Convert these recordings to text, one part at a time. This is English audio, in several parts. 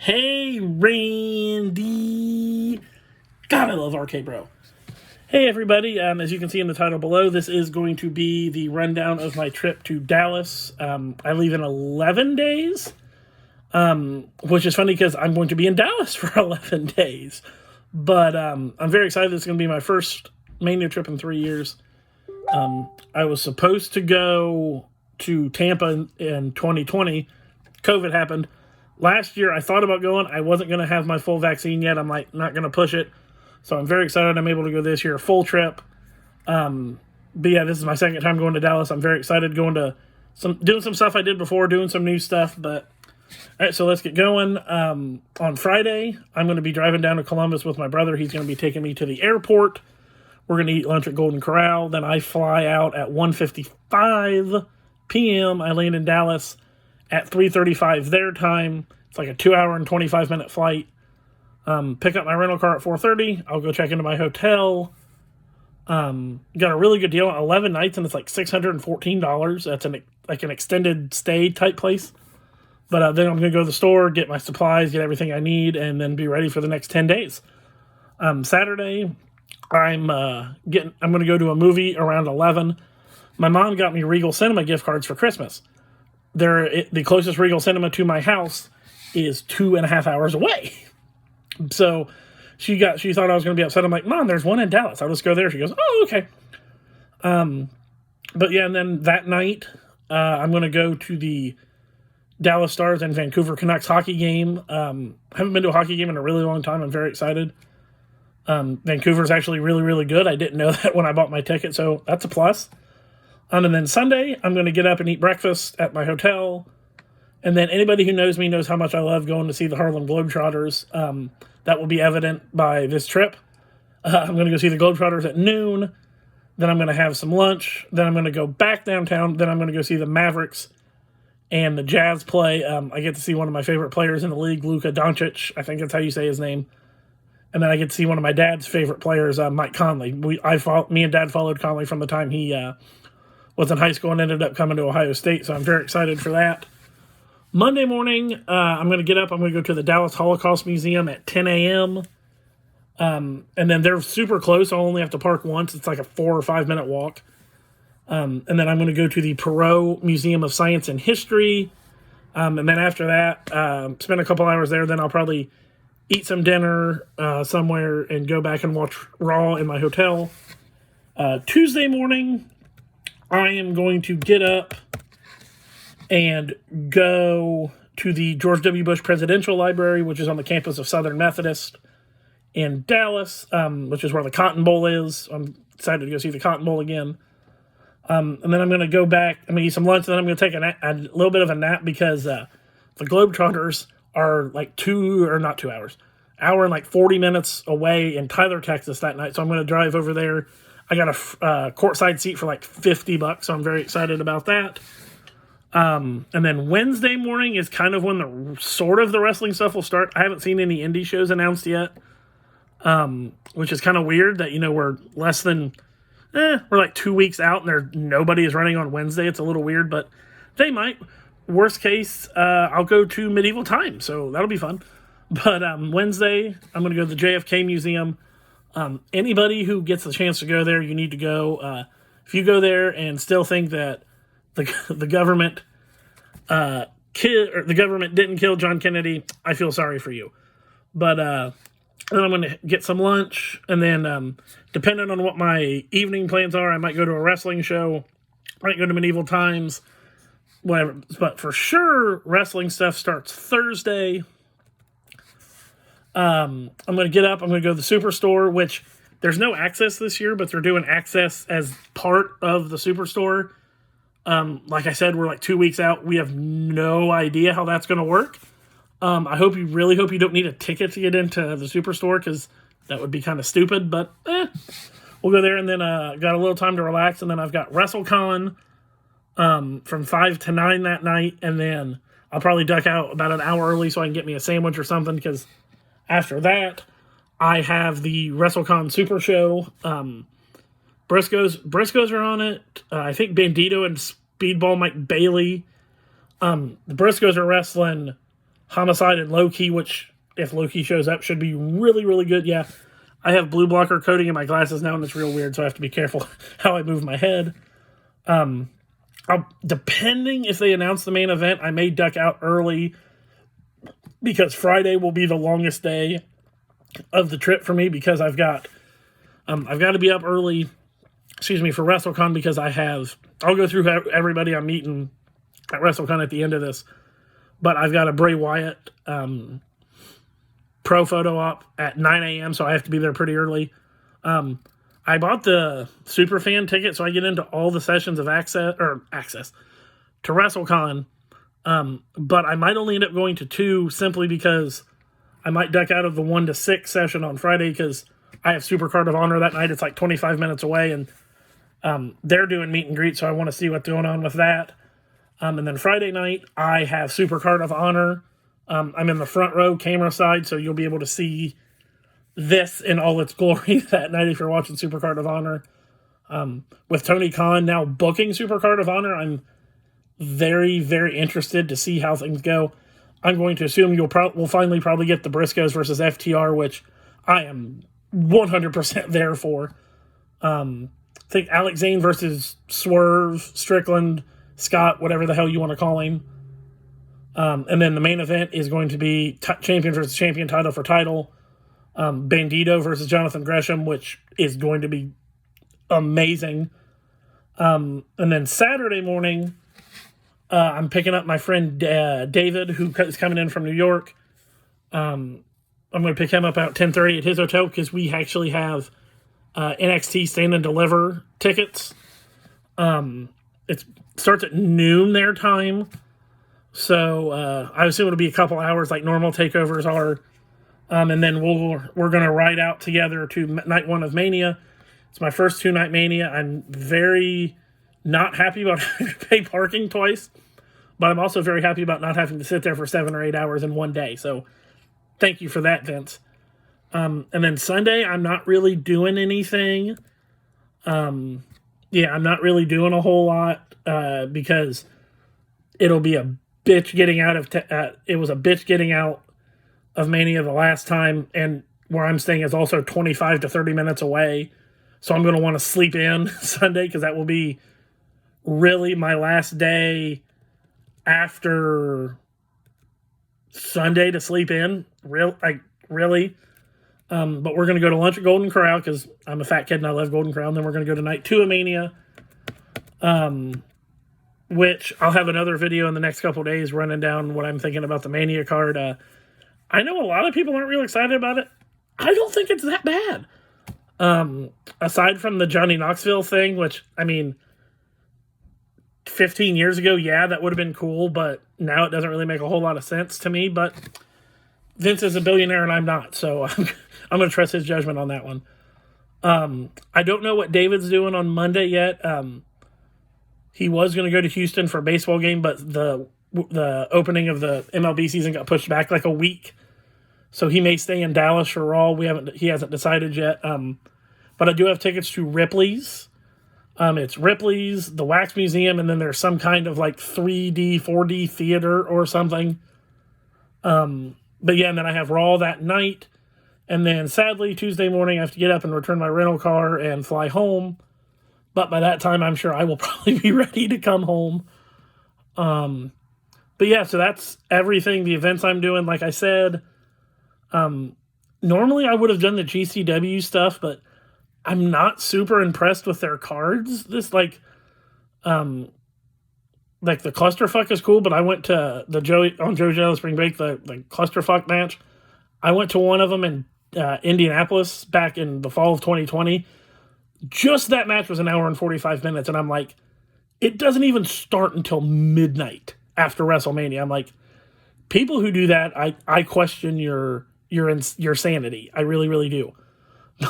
Hey, Randy. God, I love RK Bro. Hey, everybody. As you can see in the title below, this is going to be the rundown of my trip to Dallas. I leave in 11 days, which is funny because I'm going to be in Dallas for 11 days. But I'm very excited. This is going to be my first Mania trip in 3 years. I was supposed to go to Tampa in 2020. COVID happened. Last year, I thought about going. I wasn't going to have my full vaccine yet. I'm not going to push it. So I'm very excited I'm able to go this year, full trip. But yeah, this is my second time going to Dallas. I'm very excited doing some stuff I did before, doing some new stuff. But all right, so let's get going. On Friday, I'm going to be driving down to Columbus with my brother. He's going to be taking me to the airport. We're going to eat lunch at Golden Corral. Then I fly out at 1:55 p.m. I land in Dallas at 3:35 their time. It's like a 2-hour and 25-minute flight. Pick up my rental car at 4:30. I'll go check into my hotel. Got a really good deal on 11 nights, and it's like $614. That's an extended stay type place. But then I'm going to go to the store, get my supplies, get everything I need, and then be ready for the next 10 days. Saturday, I'm going to go to a movie around 11. My mom got me Regal Cinema gift cards for Christmas. The closest Regal Cinema to my house is 2.5 hours away. So she thought I was going to be upset. I'm like, Mom, there's one in Dallas. I'll just go there. She goes, oh, okay. But yeah, and then that night, I'm going to go to the Dallas Stars and Vancouver Canucks hockey game. Haven't been to a hockey game in a really long time. I'm very excited. Vancouver's actually really, really good. I didn't know that when I bought my ticket, so that's a plus. And then Sunday, I'm going to get up and eat breakfast at my hotel. And then anybody who knows me knows how much I love going to see the Harlem Globetrotters. That will be evident by this trip. I'm going to go see the Globetrotters at noon. Then I'm going to have some lunch. Then I'm going to go back downtown. Then I'm going to go see the Mavericks and the Jazz play. I get to see one of my favorite players in the league, Luka Doncic. I think that's how you say his name. And then I get to see one of my dad's favorite players, Mike Conley. Me and Dad followed Conley from the time he was in high school and ended up coming to Ohio State, so I'm very excited for that. Monday morning, I'm going to get up. I'm going to go to the Dallas Holocaust Museum at 10 a.m. And then they're super close. I'll only have to park once. It's like a 4 or 5 minute walk. And then I'm going to go to the Perot Museum of Science and History. And then after that, spend a couple hours there. Then I'll probably eat some dinner somewhere and go back and watch Raw in my hotel. Tuesday morning, I am going to get up and go to the George W. Bush Presidential Library, which is on the campus of Southern Methodist in Dallas, which is where the Cotton Bowl is. I'm excited to go see the Cotton Bowl again. And then I'm going to go back. I'm going to eat some lunch, and then I'm going to take a little bit of a nap because the Globetrotters are like 2 hours, hour and like 40 minutes away in Tyler, Texas that night. So I'm going to drive over there. I got a courtside seat for like $50, so I'm very excited about that. And then Wednesday morning is kind of when the wrestling stuff will start. I haven't seen any indie shows announced yet, which is kind of weird that, we're we're like 2 weeks out and nobody is running on Wednesday. It's a little weird, but they might. Worst case, I'll go to Medieval Times, so that'll be fun. But Wednesday, I'm going to go to the JFK Museum. Anybody who gets the chance to go there, you need to go. If you go there and still think that the government the government didn't kill John Kennedy, I feel sorry for you. But then I'm going to get some lunch, and then depending on what my evening plans are, I might go to a wrestling show, might go to Medieval Times, whatever. But for sure, wrestling stuff starts Thursday. I'm going to get up. I'm going to go to the Superstore, which there's no access this year, but they're doing access as part of the Superstore. Like I said, we're like 2 weeks out. We have no idea how that's going to work. I really hope you don't need a ticket to get into the Superstore, because that would be kind of stupid, but we'll go there, and then got a little time to relax, and then I've got WrestleCon from 5 to 9 that night, and then I'll probably duck out about an hour early so I can get me a sandwich or something, because after that, I have the WrestleCon Super Show. Briscoes are on it. I think Bandito and Speedball Mike Bailey. The Briscoes are wrestling Homicide and Low-Key, which, if Low-Key shows up, should be really, really good. Yeah, I have blue blocker coating in my glasses now, and it's real weird, so I have to be careful how I move my head. Depending if they announce the main event, I may duck out early because Friday will be the longest day of the trip for me because I've got to be up early, for WrestleCon because I'll go through everybody I'm meeting at WrestleCon at the end of this, but I've got a Bray Wyatt pro photo op at 9 a.m., so I have to be there pretty early. I bought the Superfan ticket, so I get into all the sessions of access to WrestleCon, but I might only end up going to 2 simply because I might duck out of the 1 to 6 session on Friday because I have Supercard of Honor that night. It's like 25 minutes away, and they're doing meet and greet, so I want to see what's going on with that. And then Friday night, I have Supercard of Honor. I'm in the front row, camera side, so you'll be able to see this in all its glory that night if you're watching Supercard of Honor. With Tony Khan now booking Supercard of Honor, I'm very, very interested to see how things go. I'm going to assume we'll finally probably get the Briscoes versus FTR, which I am 100% there for. I think Alex Zane versus Swerve, Strickland, Scott, whatever the hell you want to call him. And then the main event is going to be champion versus champion, title for title. Bandito versus Jonathan Gresham, which is going to be amazing. And then Saturday morning, I'm picking up my friend David, who is coming in from New York. I'm going to pick him up at 10:30 at his hotel because we actually have NXT Stand and Deliver tickets. It starts at noon their time, so I assume it'll be a couple hours like normal takeovers are. And then we're going to ride out together to night 1 of Mania. It's my first 2-night Mania. I'm very not happy about having to pay parking twice, but I'm also very happy about not having to sit there for 7 or 8 hours in one day. So thank you for that, Vince. And then Sunday, I'm not really doing anything. I'm not really doing a whole lot because it'll be a bitch getting out of... it was a bitch getting out of Mania the last time, and where I'm staying is also 25 to 30 minutes away. So I'm going to want to sleep in Sunday because that will be really my last day after Sunday to sleep in. Really. But we're going to go to lunch at Golden Corral because I'm a fat kid and I love Golden Corral. And then we're going to go to night 2 of Mania, which I'll have another video in the next couple of days running down what I'm thinking about the Mania card. I know a lot of people aren't real excited about it. I don't think it's that bad. Aside from the Johnny Knoxville thing, which, 15 years ago, yeah, that would have been cool, but now it doesn't really make a whole lot of sense to me. But Vince is a billionaire and I'm not, so I'm going to trust his judgment on that one. I don't know what David's doing on Monday yet. He was going to go to Houston for a baseball game, but the opening of the MLB season got pushed back like a week. So he may stay in Dallas for Raw. He hasn't decided yet. But I do have tickets to Ripley's. It's Ripley's, the Wax Museum, and then there's some kind of like 3D, 4D theater or something. But yeah, and then I have Raw that night. And then sadly, Tuesday morning, I have to get up and return my rental car and fly home. But by that time, I'm sure I will probably be ready to come home. But yeah, so that's everything, the events I'm doing. Like I said, normally I would have done the GCW stuff, but I'm not super impressed with their cards. This the clusterfuck is cool, but I went to the Joey Janela Spring Break, the clusterfuck match. I went to one of them in Indianapolis back in the fall of 2020. Just that match was an hour and 45 minutes, and I'm like, it doesn't even start until midnight after WrestleMania. I'm like, people who do that, I question your sanity. I really, really do.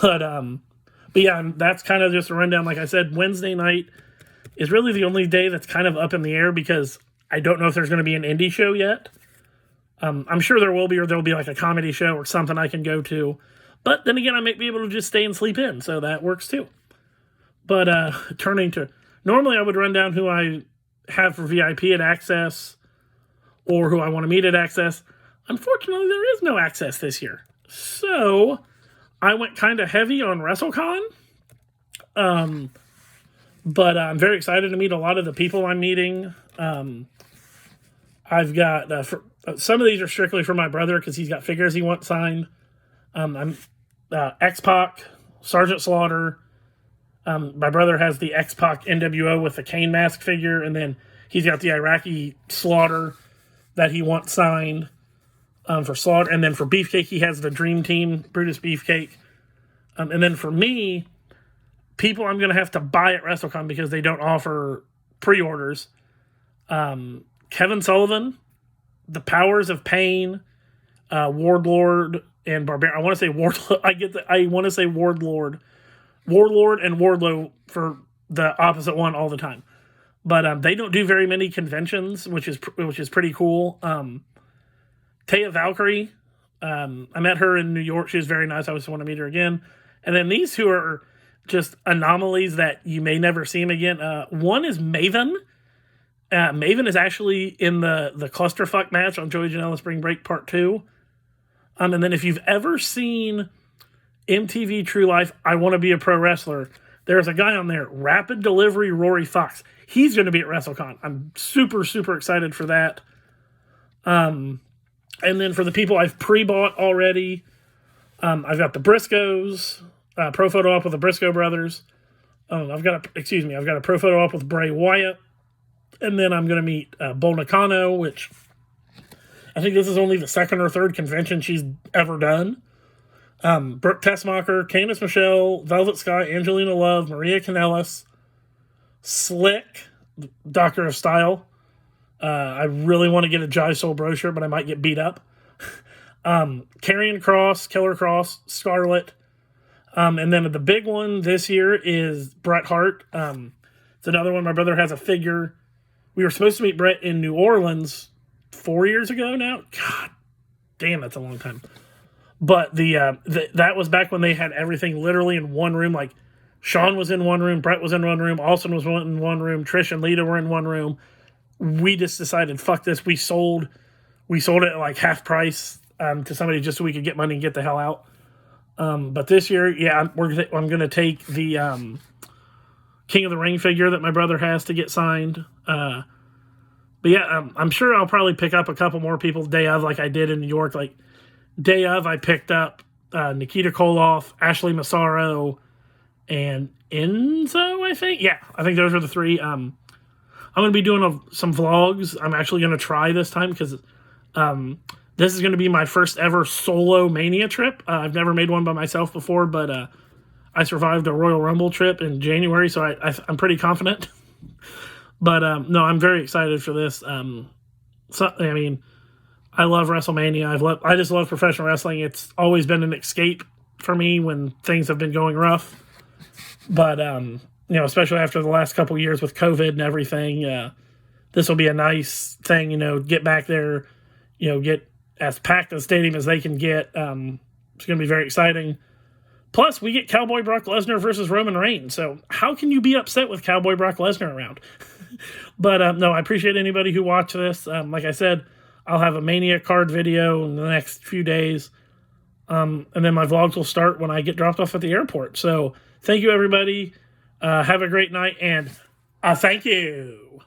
But yeah, that's kind of just a rundown. Like I said, Wednesday night is really the only day that's kind of up in the air because I don't know if there's going to be an indie show yet. I'm sure there will be, or there'll be like a comedy show or something I can go to. But then again, I might be able to just stay and sleep in, so that works too. But normally I would run down who I have for VIP at Access or who I want to meet at Access. Unfortunately, there is no access this year. So I went kind of heavy on WrestleCon. But I'm very excited to meet a lot of the people I'm meeting. I've got some of these are strictly for my brother because he's got figures he wants signed. I'm X-Pac, Sergeant Slaughter. My brother has the X-Pac NWO with the Kane mask figure, and then he's got the Iraqi Slaughter that he wants signed for Slaughter. And then for Beefcake, he has the Dream Team, Brutus Beefcake. And then for me, people I'm going to have to buy at WrestleCon because they don't offer pre-orders. Kevin Sullivan, The Powers of Pain, Wardlord, and Barbarian. I want to say Wardlord. I want to say Warlord and Wardlow for the opposite one all the time. But they don't do very many conventions, which is pretty cool. Taya Valkyrie, I met her in New York. She was very nice. I just want to meet her again. And then these two are just anomalies that you may never see him again. One is Maven. Maven is actually in the clusterfuck match on Joey Janela Spring Break Part 2. And then if you've ever seen MTV True Life, I Want to Be a Pro Wrestler, there's a guy on there, Rapid Delivery Rory Fox. He's going to be at WrestleCon. I'm super, super excited for that. And then for the people I've pre-bought already, I've got the Briscoes, pro photo op with the Briscoe brothers. I've got a pro photo op with Bray Wyatt. And then I'm going to meet Bull Nakano, which I think this is only the second or third convention she's ever done. Brooke Tessmacher, Candice Michelle, Velvet Sky, Angelina Love, Maria Kanellis, Slick, Doctor of Style. I really want to get a Jai Soul brochure, but I might get beat up. Karrion Kross, Killer Kross, Scarlett. And then the big one this year is Bret Hart. It's another one. My brother has a figure. We were supposed to meet Bret in New Orleans 4 years ago now. God damn, that's a long time. But that was back when they had everything literally in one room. Like, Shawn was in one room, Bret was in one room, Austin was in one room, Trish and Lita were in one room. We just decided, fuck this. We sold it at like half price to somebody just so we could get money and get the hell out. But this year, yeah, I'm going to take the King of the Ring figure that my brother has to get signed. But yeah, I'm sure I'll probably pick up a couple more people day of, like I did in New York. Like, day of, I picked up Nikita Koloff, Ashley Massaro, and Enzo, I think. Yeah, I think those are the three. I'm going to be doing some vlogs. I'm actually going to try this time because this is going to be my first ever solo Mania trip. I've never made one by myself before, but I survived a Royal Rumble trip in January, so I'm pretty confident. But no, I'm very excited for this. I mean, I love WrestleMania. I just love professional wrestling. It's always been an escape for me when things have been going rough. But especially after the last couple years with COVID and everything, this will be a nice thing. Get back there, get as packed a stadium as they can get. It's going to be very exciting. Plus, we get Cowboy Brock Lesnar versus Roman Reigns. So how can you be upset with Cowboy Brock Lesnar around? But no, I appreciate anybody who watched this. Like I said, I'll have a Mania card video in the next few days. And then my vlogs will start when I get dropped off at the airport. So thank you, everybody. Have a great night, and thank you.